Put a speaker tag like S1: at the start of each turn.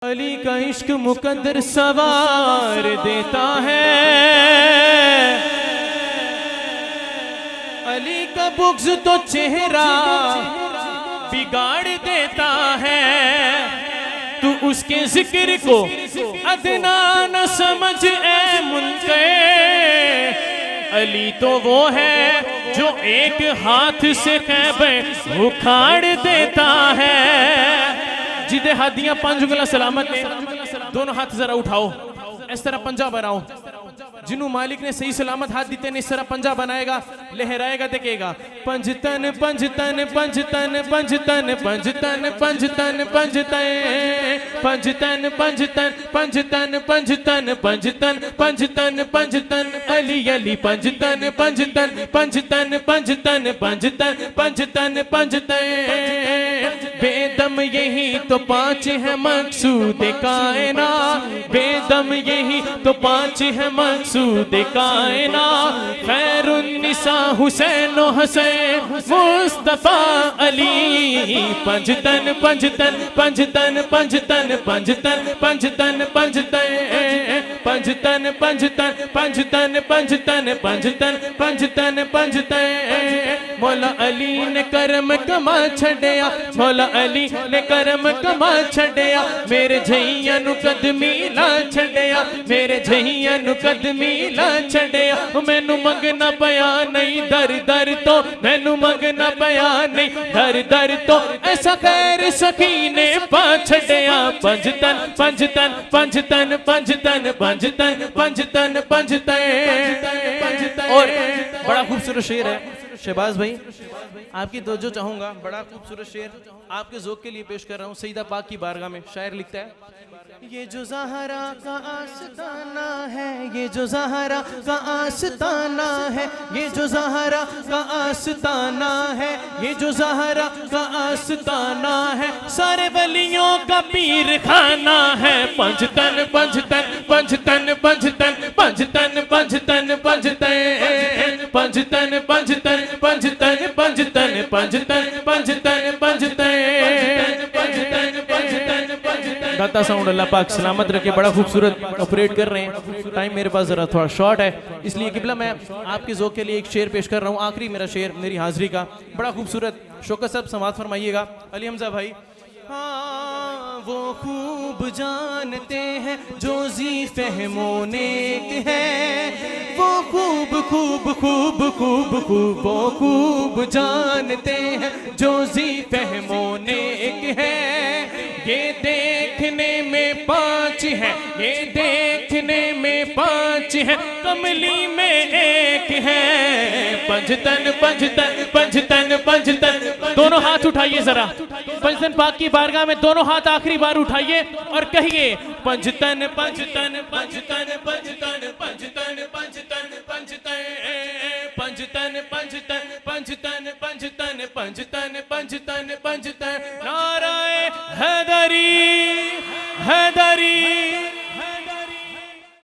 S1: अली का इश्क मुकद्दर सवार देता है, अली का बुग़्ज़ तो चेहरा बिगाड़ देता है। तू उसके जिक्र को अदना न समझ ए मुनकर, अली तो वो है जो एक हाथ से खैबर उखाड़ देता है। जिदे हादियां पंज उंगला सलामत ने, दोनों हाथ जरा उठाओ, इस तरह पंजा बनाओ। जिन्हों मालिक ने सही सलामत हाथ दीते ने इस तरह पंजा बनाएगा, लहराएगा, देखेगा। पंजतन पंजतन पंजतन पंजतन पंजतन पंजतन पंजतन पंजतन पंजतन पंजतन पंजतन पंजतन पंजतन पंजतन अली अली पंजतन पंजतन पंजतन पंजतन पंजतन पंजतन पंजतन। बेदम यही तो पांच है मकसूद कायना, बेदम यही तो पांच है मकसूद कायना। खैरुन्निसा हुसैन हसैन मुस्तफा अली। पंजतन पंजतन पंजतन पंजतन पंजतन पंजतन पंजतन पंजतन पंजतन पंजतन पंजतन पंजतन पंजतन पंजतन। मौला अली ने करम कमा छड़िया, मौला अली ने करम कमा छड़िया। मेरे झइया नु कदमी ला छड़िया, मेरे झइया नु कदमी ला छड़िया। मैनू मंगना पया नहीं दर दर तो, मैनू मंगना पया नहीं दर दर तो। ऐसा खैर सखी ने पा छड़िया। पंजतन पंजतन पंजतन पंजतन पंजतन पंजतन पंजतन। और बड़ा खूबसूरत शेर है शहबाज भाई, आपकी तवज्जो चाहूंगा। बड़ा खूबसूरत शेर आपके ज़ौक़ के लिए पेश कर रहा हूँ। सईदा पाक की बारगाह में शायर लिखता है, ये जो ज़हरा का आस्ताना है, ये जो ज़हरा का आस्ताना है, ये जो ज़हरा का आस्ताना है, ये जो ज़हरा का आस्ताना है। सारे वलियों का पीर खाना है। पंजतन पंजतन पंजतन पंजतन पंजतन पंजतन पंजतन पंजतन पंजतन पंजतन पंजतन पंजतन पंजतन पंजतन। दाता साउंड अल्लाह पाक सलामत रखे। बड़ा खूबसूरत ऑपरेट कर रहे हैं। टाइम मेरे पास जरा थोड़ा शॉर्ट है, इसलिए किबला मैं आपके ज़ौक़ के लिए एक शेर पेश कर रहा हूँ। आखिरी मेरा शेर मेरी हाजिरी का, बड़ा खूबसूरत। शौकत साहब समाअत फरमाइएगा। अली हमजा भाई। हाँ वो खूब जानते हैं जो जी फहमो नेक है, वो खूब खूब खूब खूब खूब वो खूब जानते हैं जो जी फहमो नेक है। ये देखने में पांच है, ये देखने में पांच है, कमली में एक है। पंजतन पंजतन पंजतन पंजतन। दोनों हाथ उठाइए जरा, पंजतन पाक की बारगाह में दोनों हाथ आखिरी बार उठाइए और कहिए पंजतन पंजतन पंजतन पंजतन पंजतन पंजतन पंजतन पंजतन पंजतन पंजतन पंजतन पंजतन पंजतन पंजतन।